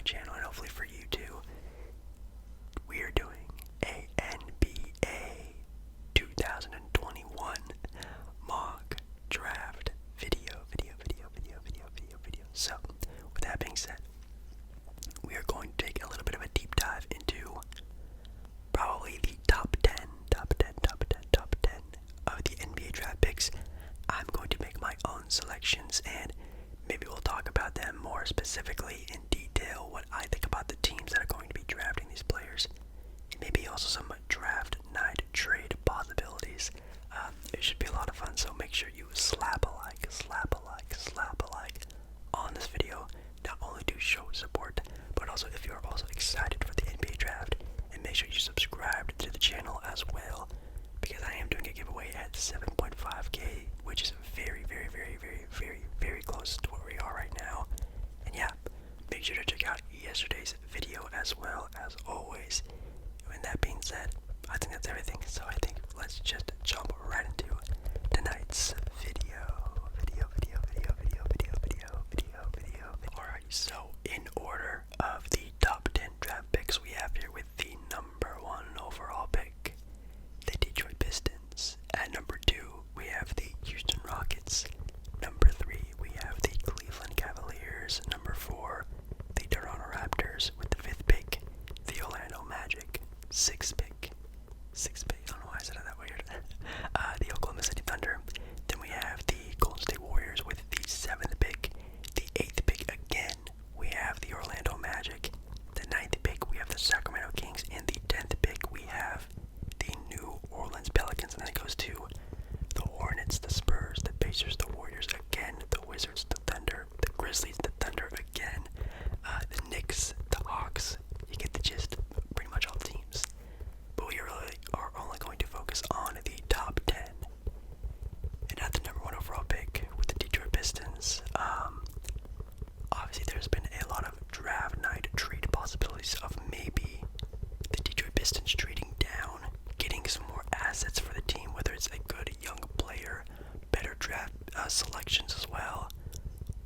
channel and hopefully for you too. We are doing a NBA 2021 mock draft video. So, with that being said, we are going to take a little bit of a deep dive into probably the top 10 of the NBA draft picks. I'm going to make my own selections and maybe we'll talk about them more specifically in detail, what I think about the teams that are going to be drafting these players, and maybe also some draft night trade possibilities. It should be a lot of fun, so make sure you slap a like on this video. Not only to show support, but also if you're also excited for the NBA draft, and make sure you subscribe to the channel as well, because I am doing a giveaway at 7.5k, which is very close to where we are right now. And yeah, make sure to check out yesterday's video as well as always. And that being said, I think that's everything. So I think let's just jump right into tonight's video. Alright, so in order of the top 10 draft picks we have here with the number 1 overall pick, the Detroit Pistons. At number 2, we have the Houston Rockets. Number 3, we have the Cleveland Cavaliers. Number 4, the Toronto Raptors. With the 5th pick, the Orlando Magic. 6th pick, I don't know why I said it that weird. The Oklahoma City Thunder. Then we have the Golden State Warriors with the 7th pick. The 8th pick again, we have the Orlando Magic. The 9th pick, we have the Sacramento Kings. And the 10th pick, we have the New Orleans Pelicans. And then it goes to the Hornets, the Spurs, the Pacers, the Warriors again, the Wizards, the Thunder, the Grizzlies, the Thunder again, the Knicks, the Hawks. You get the gist, pretty much all teams. But we really are only going to focus on the top 10. And at the number 1 overall pick with the Detroit Pistons, obviously there's been a lot of draft night trade possibilities of maybe the Detroit Pistons trading down, getting some more assets for the team, whether it's a good young player, better draft selections as well.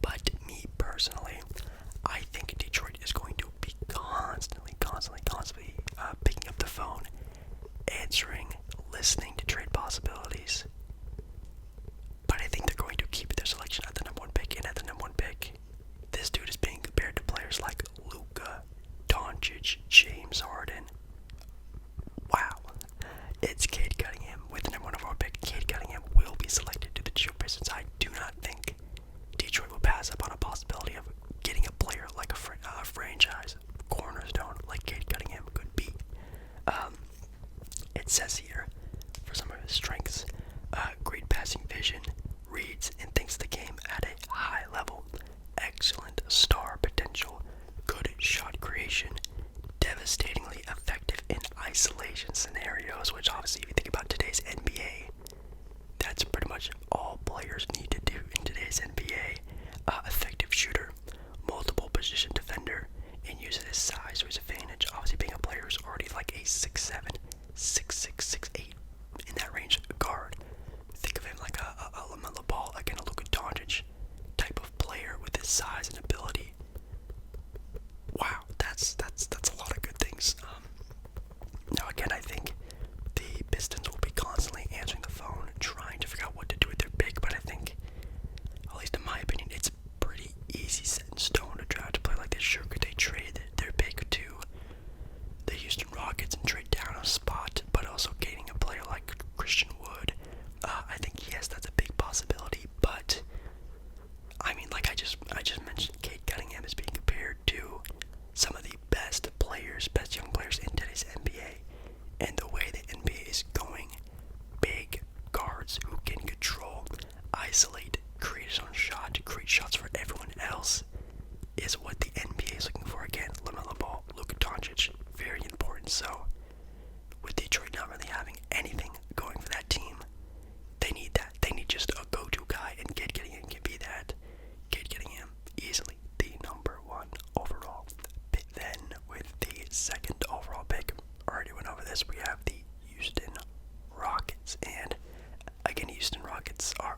But me personally, I think Detroit is going to be constantly picking up the phone, answering, listening to trade possibilities. But I think they're going to keep their selection at the number 1 pick, and at the number 1 pick, this dude is being compared to players like Luka, Doncic, James Harden. Wow. It's Cade Cunningham with the number 1 overall pick. Cade Cunningham will be selected to the Detroit Pistons. I do not think Detroit will pass up on a possibility of getting a player like a franchise cornerstone like Cade Cunningham could be. It says here, for some of his strengths, great passing vision, reads and thinks the game at a high level, excellent star potential, good shot creation, devastatingly effective in isolation scenarios, which obviously if you think about today's NBA, that's pretty much all players need to do in today's NBA. Effective shooter, multiple position defender, and uses his size to his advantage. Obviously being a player who's already like a 6'7", 6'6", 6'8", in that range guard. Think of him like a LaMelo Ball, again a Luka Doncic type of player with his size and ability. Wow, that's a lot of good things. Now again, I think the Pistons will be constantly answering the phone, trying to figure out what to do with their pick, but I think, at least in my opinion, it's pretty easy set in stone to draft a player like this. Sure, could they trade their pick to the Houston Rockets and trade down a spot, but also gaining a player like Christian Wood? I think yes, that's a big possibility, but I mean, like I just mentioned, Cade Cunningham is being compared to some of the best young players in today's NBA, and the way the NBA is going, big guards who can control, isolate, create his own shot, create shots for everyone else, is what the NBA is looking for. Again, LaMelo Ball, Luka Doncic, very important. So, with Detroit not really having anything going for that team, they need that. They need just a go-to guy, and Cade Cunningham can be that. Cade Cunningham, easily the number 1 overall. Then, with the 2nd overall pick, already went over this, we have the Houston Rockets, and again, Houston Rockets are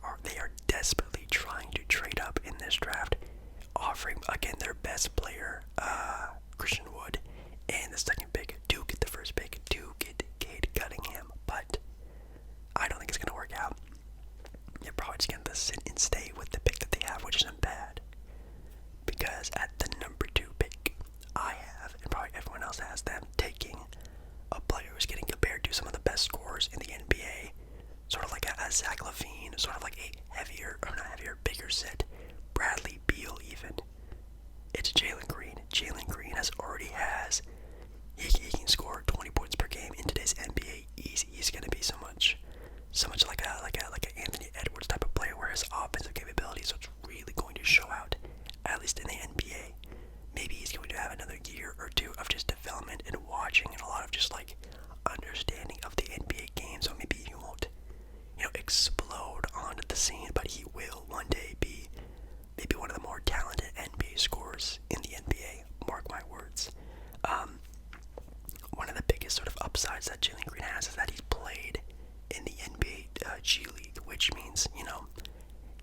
desperately trying to trade up in this draft, offering again their best player, today's NBA, he's gonna be so much like a Anthony Edwards type of player, where his offensive capabilities are really going to show out, at least in the NBA. Maybe he's going to have another year or two of just development and watching and a lot of just like understanding of the NBA game. So maybe he won't, explode onto the scene, but he will one day be maybe one of the more talented NBA scorers in the NBA. Mark my words. One of the biggest sort of upsides that Jillian Green has is that he's played in the NBA G League, which means,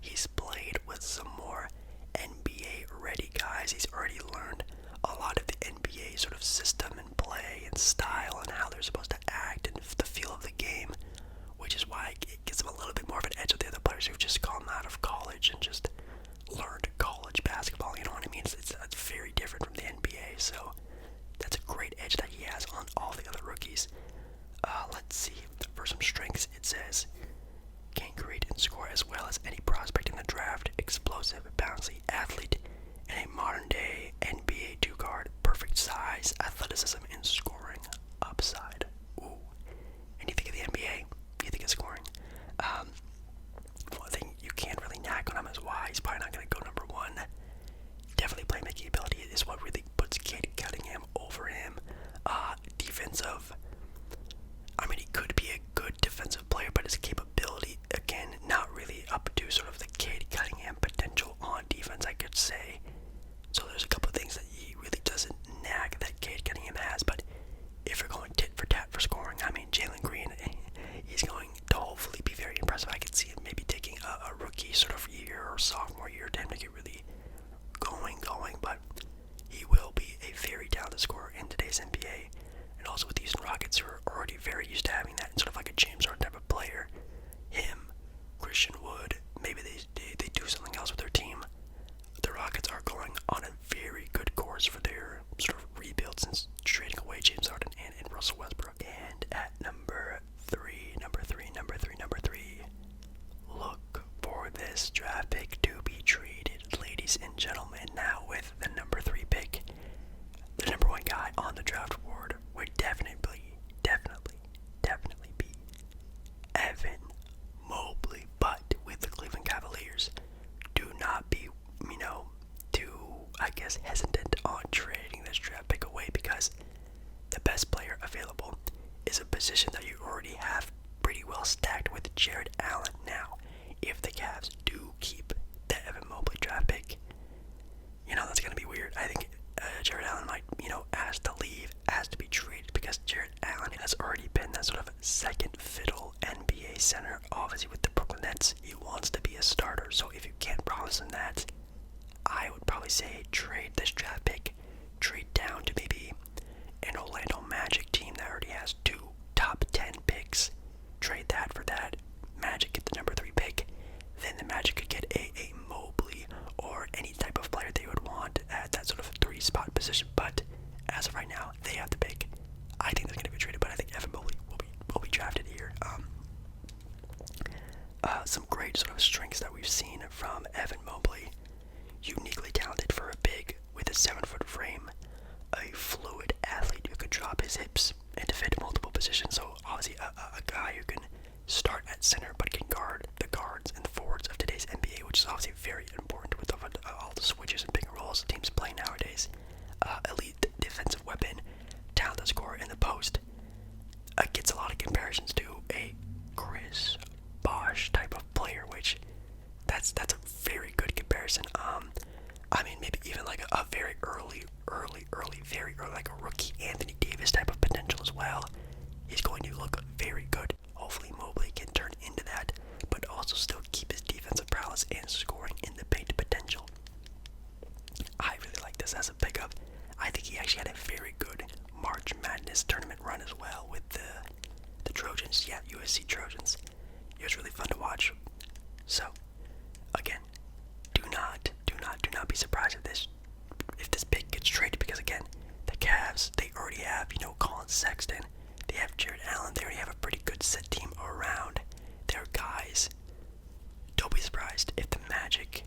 he's played with some more NBA ready guys. He's already learned a lot of the NBA sort of system and play and style and how they're supposed to act and the feel of the game, which is why it gives him a little bit more of an edge of the other players who've just come out of college and just learned college basketball. You know what I mean? It's very different from the NBA, so that's a great edge that he has on all the other rookies. Let's see. For some strengths, it says can create and score as well as any prospect in the draft. Explosive, bouncy athlete, and a modern-day NBA two-guard. Perfect size, athleticism, and scoring upside. Ooh. And you think of the NBA, you think of scoring. One thing you can't really knack on him is why he's probably not going to go number one. Definitely playmaking ability is what really puts Cade Cunningham over him. Defensive. I mean, he could be a good defensive player, but his capability, again, not really up to sort of the Cade Cunningham potential on defense, I could say. So there's a couple of things that he really doesn't nag that Cade Cunningham has, but if you're going tit for tat for scoring, I mean, Jalen Green, he's going to hopefully be very impressive. I could see him maybe taking a rookie sort of year or sophomore year to him to get really going, but he will be a very talented scorer in today's NBA. And also with the Houston Rockets, who are already very used to having that, and sort of like a James Harden type of player, him, Christian Wood, maybe they do something else with their team. The Rockets are going on a very good course for their sort of rebuild since trading away James Harden and Russell Westbrook. And at number three, look for this draft pick to be traded, ladies and gentlemen. Now with the number 3 pick, the number 1 guy on the draft board would definitely be Evan Mobley. But with the Cleveland Cavaliers, do not be, too, I guess, hesitant on trading this draft pick away, because the best player available is a position that you already have pretty well stacked with Jared Allen. Now, if the Cavs do keep the Evan Mobley draft pick, that's going to be weird. I think Jared Allen might, ask to leave, ask to be traded, because Jared Allen has already been that sort of second fiddle NBA center. Obviously, with the Brooklyn Nets, he wants to be a starter. So if you can't promise him that, I would probably say trade this draft pick, trade down to maybe an Orlando Magic team that already has 2 top 10 picks. Trade that for that. Magic get the number 3 pick. Then the Magic could get a Mobley or any type of player they would want at that sort of 3 spot position. But as of right now, they have the pick. I think they're going to be traded, but I think Evan Mobley will be drafted here. Some great sort of strengths that we've seen from Evan Mobley. Uniquely talented for a big with a 7-foot frame. A fluid athlete who can drop his hips and defend multiple positions. So obviously a guy who can start at center but can guard the guards and the forwards of today's NBA, which is obviously very important with all the switches and bigger roles teams play nowadays. Elite defensive weapon, talented scorer in the post. Gets a lot of comparisons to a Chris Bosh type of player, which that's a very good comparison. I mean, maybe even like a very early, like a rookie Anthony Davis type of potential as well. He's going to look very good. Hopefully Mobley can turn into that, but also still keep his defensive prowess and scoring in the paint potential. I really like this as a pickup. I think he actually had a very good March Madness tournament run as well with the Trojans. Yeah, USC Trojans. It was really fun to watch. So, again, do not be surprised if this pick gets traded, because again, the Cavs, they already have, Colin Sexton, they have Jared Allen, they already have a pretty good set team around their guys. Don't be surprised if the Magic,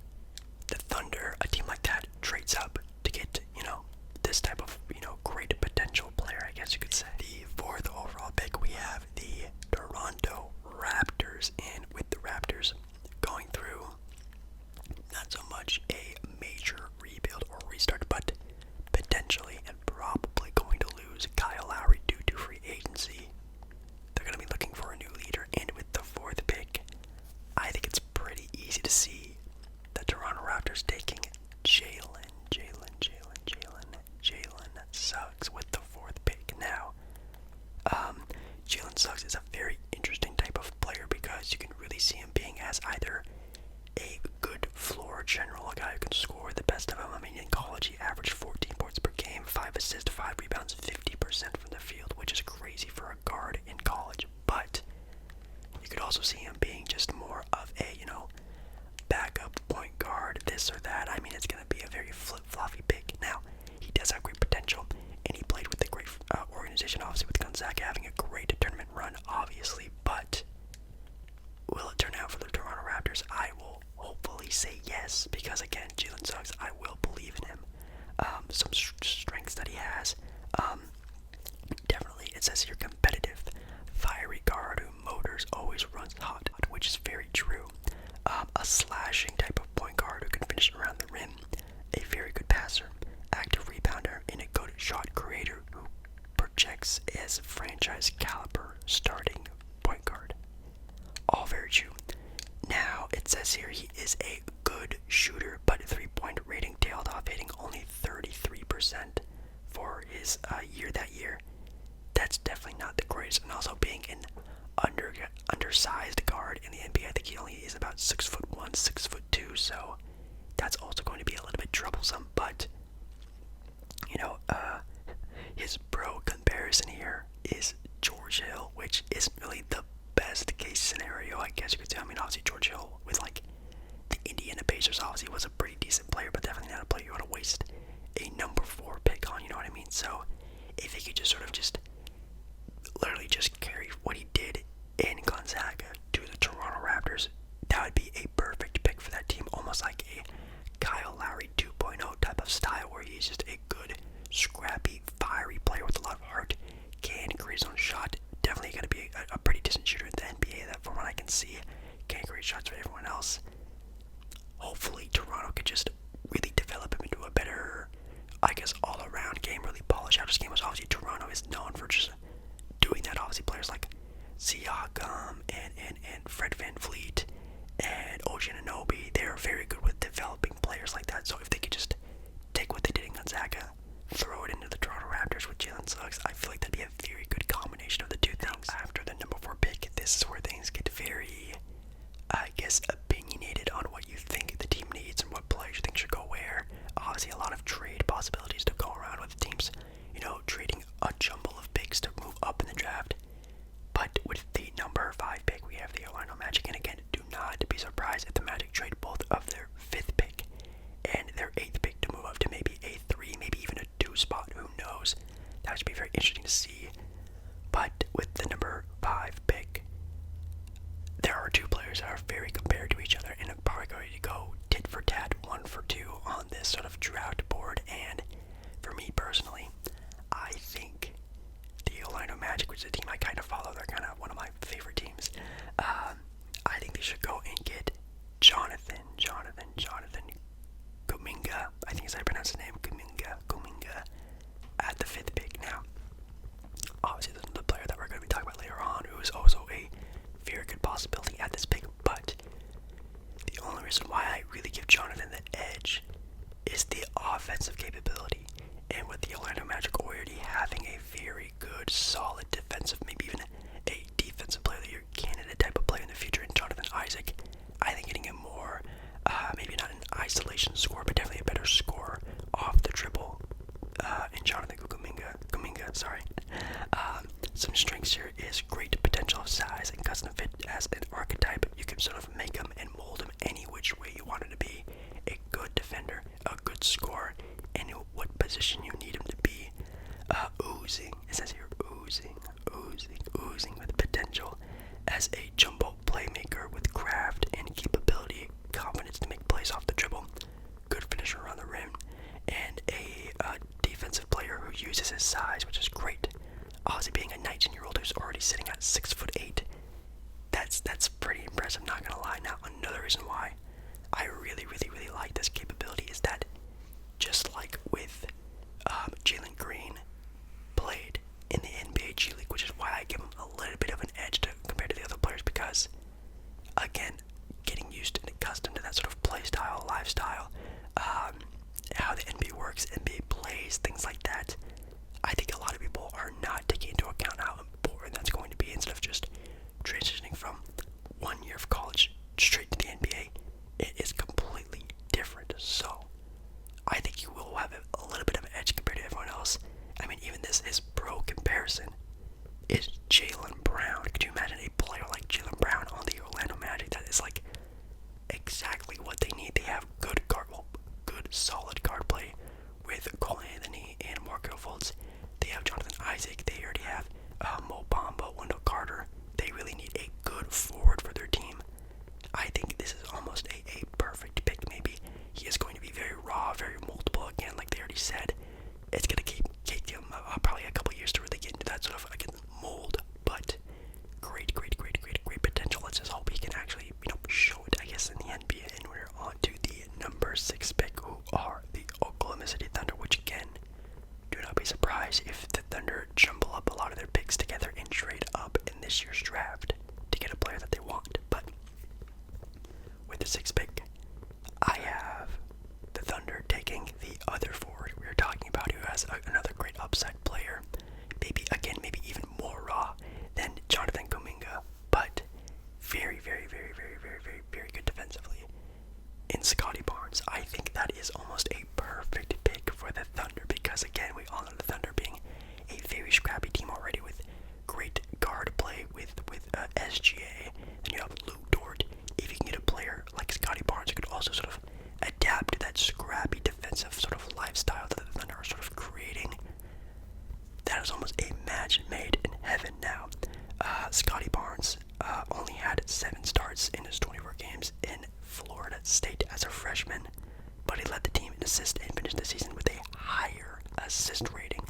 the Thunder, a team like that trades up to get, this type of, great potential player, I guess you could say. The 4th overall pick, we 5 assists, 5 rebounds, 50% from the field, which is crazy for a guard in college. But you could also see him being just more of a, backup point guard, this or that. I mean, it's going to be a very flip-floppy pick. Now, he does have great potential, and he played with a great organization, obviously, with Gonzaga having a great tournament run, obviously. But will it turn out for the Toronto Raptors? I will hopefully say yes, because, again, Jalen Suggs, I will believe in him. Some strengths that he has. Definitely, it says here, competitive, fiery guard who motors, always runs hot, which is very true. A slashing type of point guard who can finish around the rim, a very good passer, active rebounder, and a good shot creator who projects as franchise caliber starting point guard. All very true. Now, it says here he is a good shooter, but 3-point rating tailed off, hitting only 33% for his year that year. That's definitely not the greatest, and also being an undersized guard in the NBA, I think he only is about 6'1", 6'2", so that's also going to be a little bit troublesome. But his pro comparison here is George Hill, which isn't really the best case scenario, I guess you could say. I mean, obviously George Hill with like the Indiana Pacers obviously was a pretty decent player, but definitely not a player you want to waste a number 4 pick on, you know what I mean? So if he could just sort of literally just carry what he did in Gonzaga to the Toronto Raptors, that would be a perfect pick for that team, almost like a Kyle Lowry 2.0 type of style, where he's just a good, scrappy, fiery player with a lot of heart, can create his own shot. Definitely going to be a pretty decent shooter in the NBA, that from what I can see, can create shots for everyone else. Hopefully Toronto could just really develop him into a better, I guess, all-around game, really polish out his game. Was obviously Toronto is known for just doing that. Obviously players like Siakam and Fred VanVleet and OG Anunoby, they're very good with developing players like that. So if they could just take what they did in Gonzaga, throw it into the Toronto Raptors with Jalen Suggs, I feel like that'd be a very good combination of the two things. After the number 4 pick, this is where things get very, I guess, opinionated on what you think the team needs and what players you think should go where. Obviously a lot of trade possibilities to go around with teams, trading a jumble of picks to move up in the draft. But with the number 5 pick, we have the Orlando Magic, and again, do not be surprised if the Magic trade both of their 5th pick and their 8th pick to move up to maybe a 3, maybe even a 2 spot. Who knows? That would be very interesting to see. But with the number 5 pick, there are 2 players that are very compared to each other, and I'm probably going to go tit for tat, 1 for 2 on this sort of draft board. And for me personally, I think the Orlando Magic, which is a team I kind of follow, they're kind of one of my favorite teams. I think they should go and get Jonathan Kuminga. I think is how I pronounce his name, Kuminga, at the 5th pick. Now, obviously, this is the player that we're going to be talking about later on, who is also a very good possibility at this pick. But the only reason why I really give Jonathan the edge is the offensive capability. And with the Orlando Magic already having a very good, solid defensive, maybe even a defensive player that you're candidate type of player in the future in Jonathan Isaac, I think getting him more, maybe not an isolation score, but definitely a better score off the dribble in Jonathan Kuminga, sorry. Some strengths here is great potential of size and custom fit as an archetype. You can sort of make him and mold him any which way you want him to be. A good defender, a good scorer, and what position you need him to be. Oozing, it says here, oozing with potential as a jumbo playmaker with craft and capability, confidence to make plays off the dribble, good finisher around the rim, and a defensive player who uses his size, which is great. Obviously, being a 19-year-old who's already sitting at 6'8", that's pretty impressive, not gonna lie. Now, another reason why I really like this capability is that, just like with Jillian Green played in the NBA G League, which is why I give him a little bit of an edge compared to the other players, because, again, getting used and accustomed to that sort of play style, lifestyle, how the NBA works, NBA plays, things like that. I think a lot of people are not taking into account how important that's going to be. Instead of just transitioning from 1 year of college straight to the NBA, it is completely different. So I think you will have a little bit Jalen Brown. Could you imagine a player like Jalen Brown on the Orlando Magic? That is like exactly what they need. They have good solid guard play with Cole Anthony and Markelle Fultz. They have Jonathan Isaac. They already have Mo Bamba, Wendell Carter. They really need a good forward for their team. I think this is almost a perfect pick. Maybe he is going to be very raw, very multiple again, like they already said. It's going to take him probably a couple years to really get into that sort of again mold, but great potential. Let's just hope he can actually show it, I guess, in the NBA. And we're on to the number 6 pick, who are the Oklahoma City Thunder, which again, do not be surprised if the Thunder jumble up a lot of their picks together and trade up in this year's draft to get a player that they want. But with the 6th pick, I have the Thunder taking the other forward we were talking about, who has another great upside player. Maybe even more raw than Jonathan Kuminga, but very good defensively in Scottie Barnes. I think that is almost a perfect pick for the Thunder because, again, we all know the Thunder being a very scrappy team already with great guard play with SGA. Then you have Lou Dort. If you can get a player like Scottie Barnes who could also sort of adapt to that scrappy defensive sort of lifestyle that the Thunder are sort of creating, that is almost a match made in heaven now. Scottie Barnes only had 7 starts in his 24 games in Florida State as a freshman, but he led the team in assists and finished the season with a higher assist rating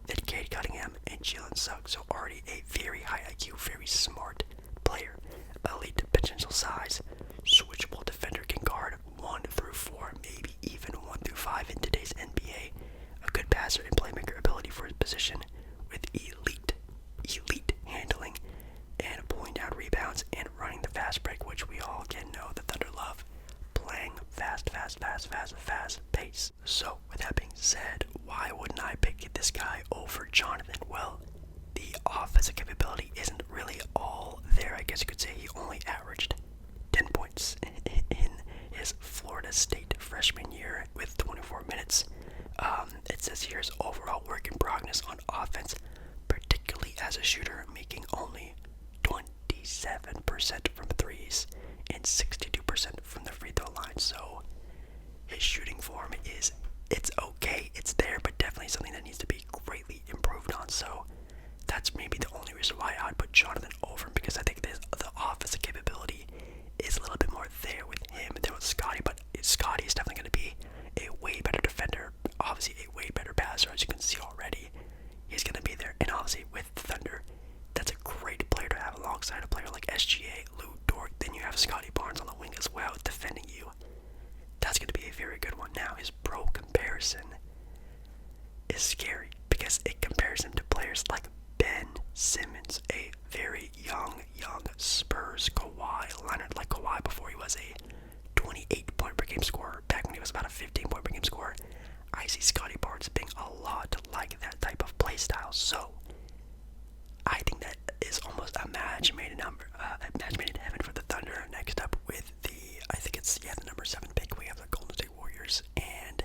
than Cade Cunningham and Jalen Suggs. So already a very high IQ, very smart player, elite potential size, switchable defender, can guard 1 through 4, maybe even 1 through 5 in today's NBA. A good passer and playmaker ability for his position with elite handling and pulling down rebounds and running the fast break, which we all can know the Thunder love playing fast pace. So with that being said, why wouldn't I pick this guy over Jonathan? Well, the offensive capability isn't really all there. I guess you could say he only averaged 10 points in his Florida State freshman year with 24 minutes. It says here his overall work in progress on offense, particularly as a shooter, making only 27% from threes and 62% from the free throw line. So his shooting form it's okay, it's there, but definitely something that needs to be greatly improved on. So that's maybe the only reason why I'd put Jonathan over him, because I think the offensive capability is a little bit more there with him than with Scottie. But Scottie is definitely going to be a way better defender, obviously a way better passer, as you can see already. He's going to be there, and obviously with the Thunder, that's a great player to have alongside a player like SGA, Lou Dort. Then you have Scottie Barnes on the wing as well, defending you. That's going to be a very good one. Now, his pro comparison is scary because it compares him to players like Ben Simmons, a very young Spurs Kawhi Leonard, like Kawhi before he was a 28 point per game scorer, back when he was about a 15 point per game scorer. I see Scottie Barnes being a lot like that type of play style. So I think that is almost a match made in heaven for the Thunder. Next up with the number 7 pick, we have the Golden State Warriors. And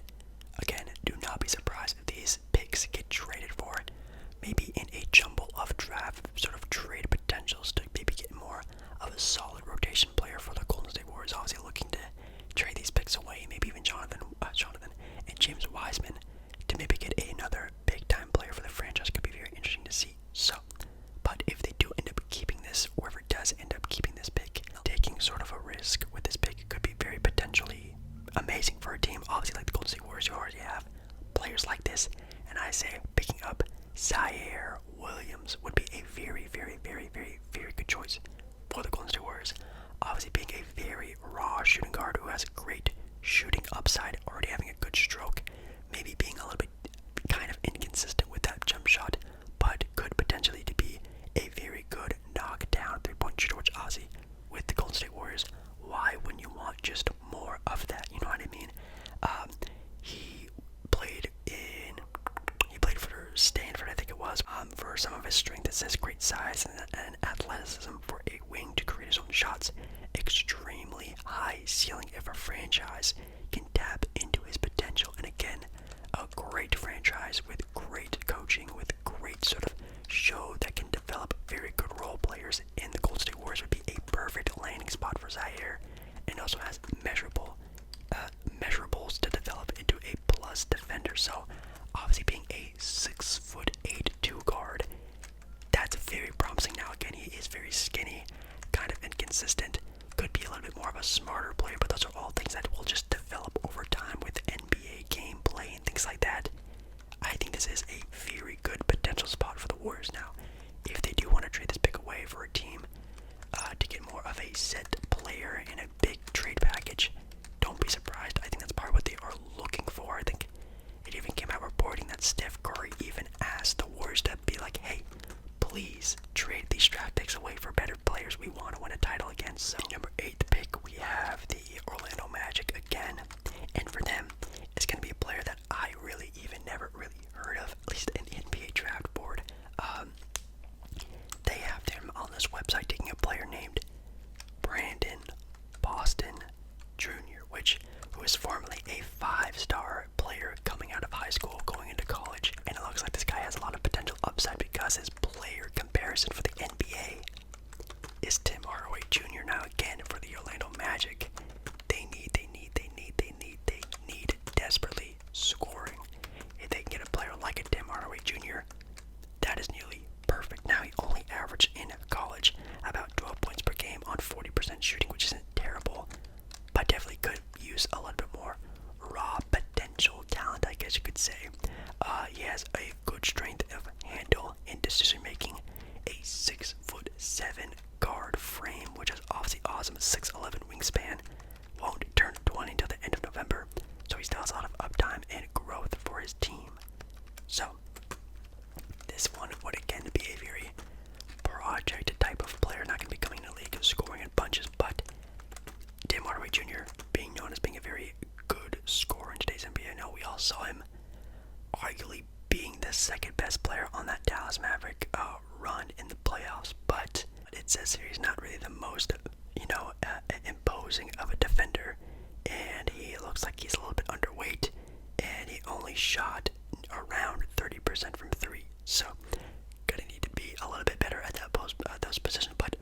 again, do not be surprised if these picks get traded for, maybe in a jumble of draft sort of trade potentials to maybe get more of a solid rotation player for the Golden State Warriors. Obviously looking to trade these picks away, maybe even Jonathan and James Wiseman, to maybe get another big time player for the franchise. Could be very interesting to see. So, but if they do end up keeping this, whoever does end up keeping this pick, taking sort of a risk with this pick, could be very potentially amazing for a team, obviously like the Golden State Warriors, who already have players like this. And I say picking up Zaire Williams would be a very good choice for the Golden State Warriors. Obviously being a very raw shooting guard who has a great shooting upside, already having a good stroke, maybe being a little bit kind of inconsistent with that jump shot, but could potentially to be a very good knockdown three-point shooter, which obviously with the Golden State Warriors, why wouldn't you want just more of that? You know what I mean? He played for Stanford, I think it was. For some of his strength, it says great size and athleticism for a wing to create his own shots. Extremely high ceiling if a franchise can tap into his potential. And again, a great franchise with great coaching, with great sort of show that can develop very please trade these draft picks away for better players we want to win a title against. So number 8 pick, we have the Orlando Magic again, and for them, it's going to be a player that I really even never really heard of, at least in the NBA draft board. They have them on this website taking a player named Brandon Boston Jr., who is formerly a 5-star player coming out of high school, going into college, and it looks like this guy has a lot of potential upside because his player comparison for the NBA is Tim Hardaway Jr. Now again, for the Orlando Magic, they need desperately scoring. If they can get a player like a Tim Hardaway Jr., that is nearly perfect. Now he only averaged in college about 12 points per game on 40% shooting, which isn't terrible, but definitely could use a little bit more raw potential talent, I guess you could say. He has a good strength of handle and decision making, a 6'7" guard frame, which is obviously awesome. 6'11" wingspan, won't turn 20 until the end of November, so he still has a lot of uptime and growth for his team. So this one would again be a very project type of player, not going to be coming in the league and scoring in bunches, but Tim Hardaway Jr. being known as being a very good scorer in today's NBA. I know we all saw him arguably being the second best player on that Dallas Maverick run in the playoffs, but it says here he's not really the most, imposing of a defender, and he looks like he's a little bit underweight, and he only shot around 30% from 3, so gonna need to be a little bit better at those positions. But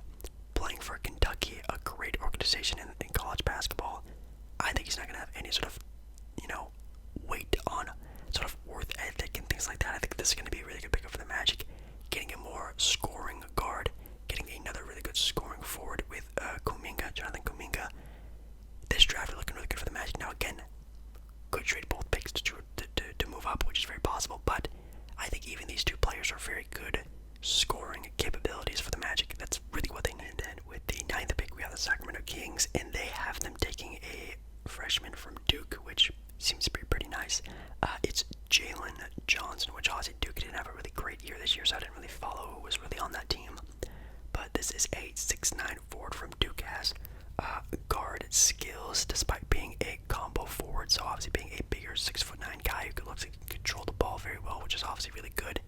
playing for Kentucky, a great organization in college basketball, I think he's not gonna have any sort of weight on sort of worth ethic and things like that. I think this is gonna be a really good pickup for the Magic, getting a more scoring guard, getting another really good scoring forward with Jonathan Kuminga. This draft is looking really good for the Magic. Now again, could trade both picks to move up, which is very possible, but I think even these two players are very good scoring capabilities for the Magic. That's really what they needed. Then with the 9th pick, we have the Sacramento Kings, and they have them taking a freshman from Duke, which seems to be pretty nice. It's Jalen Johnson, which obviously Duke didn't have a really great year this year, so I didn't really follow who was really on that team. But this is a 6'9" forward from Duke, has guard skills despite being a combo forward, so obviously being a bigger 6'9" guy who looks like he can control the ball very well, which is obviously really good.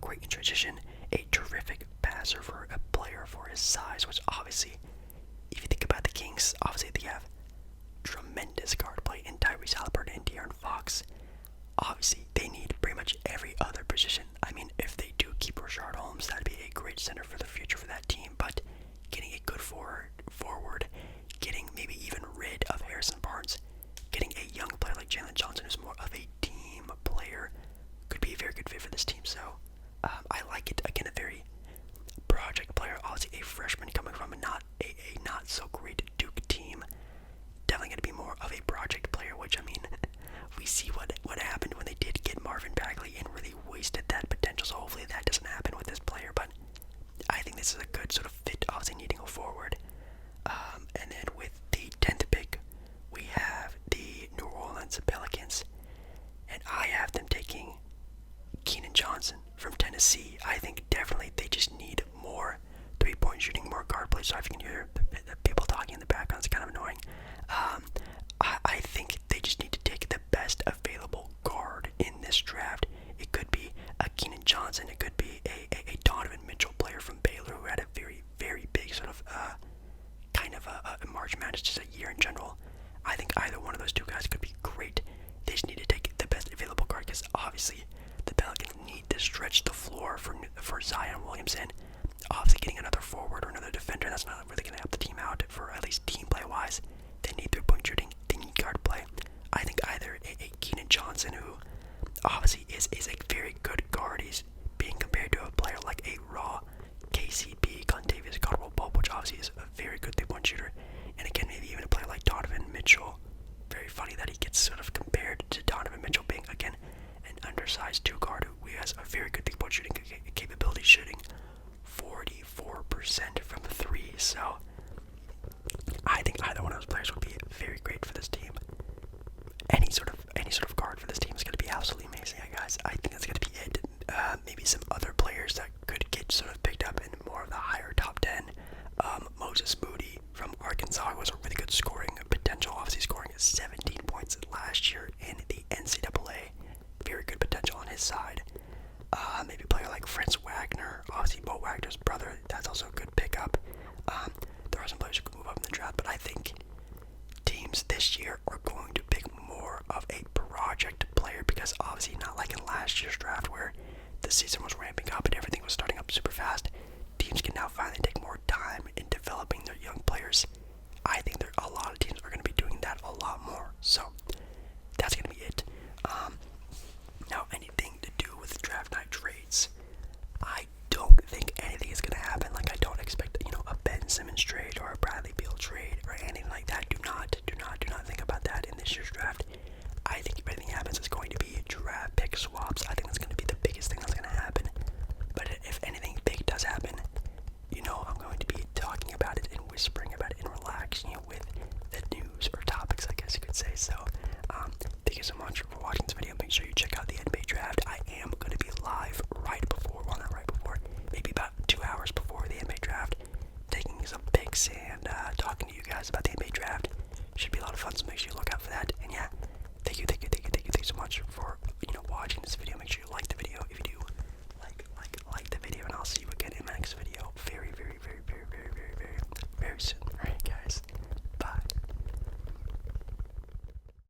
Great in transition, a terrific passer for a player for his size, which obviously, if you think about the Kings, obviously they have tremendous guard play in Tyrese Haliburton and De'Aaron Fox. Obviously, they need pretty much every other position. I mean, if they do keep Rashard Holmes, that'd be a great center for the future for that team, but getting a good forward, getting maybe even rid of Harrison Barnes, getting a young player like Jalen Johnson who's more of a team player could be a very good fit for this team. So I like it. Again, a very project player, obviously a freshman coming from a not so great Duke team. Definitely going to be more of a project player, which, I mean, we see what happened when they did get Marvin Bagley and really wasted that potential, so hopefully that doesn't happen with this player, but I think this is a good sort of fit, obviously needing a forward. And then with the 10th pick, we have the New Orleans Pelicans, and I have them taking Kenan Johnson from Tennessee. I think definitely they just need more three-point shooting, more guard play. So if you can hear the people talking in the background, it's kind of annoying. I think they just need to take the best available guard in this draft. It could be a Kenan Johnson. It could be a Donovan Mitchell player from Baylor who had a very, very big sort of kind of a March Madness, just a year in general. I think either one of those two guys could be great. They just need to take the best available guard because obviously the Pelicans need to stretch the floor for Zion Williamson. Obviously getting another forward or another defender, that's not really going to help the team out for at least team play wise. They need three-point shooting. They need guard play. I think either a Kenan Johnson, who obviously is a very good guard, he's being compared to a player like a raw KCP, Contavious Caldwell-Pope, which obviously is a very good three-point shooter. And again, maybe even a player like Donovan Mitchell. Very funny that he gets sort of compared to Donovan Mitchell being, again, an undersized two-guard who has a very good three-point shooting capability, shooting 44% from 3. So I think either one of those players would be very great for this team. Any sort of guard for this team is going to be absolutely amazing, guys. I think that's going to be it. Maybe some other players that could get sort of picked up in more of the higher top 10. Moses Moody from Arkansas was a really good scoring potential, obviously scoring 17 points last year in the NCAA. Very good potential on his side. Maybe a player like Franz Wagner, obviously Bo Wagner's brother, that's also a good pickup. There are some players who could move up in the draft, but I think teams this year are going to pick more of a project player, because obviously not like in last year's draft where the season was ramping up and everything was starting up super fast. Teams can now finally take more time in developing their young players. I think a lot of teams are going to be doing that a lot more. So that's going to be it. Now, anything to do with draft night trades, I don't think anything is going to happen. Like, I don't expect, a Ben Simmons trade or a Bradley Beal trade or anything like that. Do not think about that in this year's draft. I think if anything happens, it's going to be draft pick swaps. I think that's going to be the biggest thing that's going to happen. But if anything big does happen, I'm going to be talking about it and whispering about it and relaxing with the news or topics, I guess you could say. So, thank you so much for watching this video. Make sure you check out the NBA draft. I am going to be live not right before, maybe about 2 hours before the NBA draft, taking some pics and talking to you guys about the NBA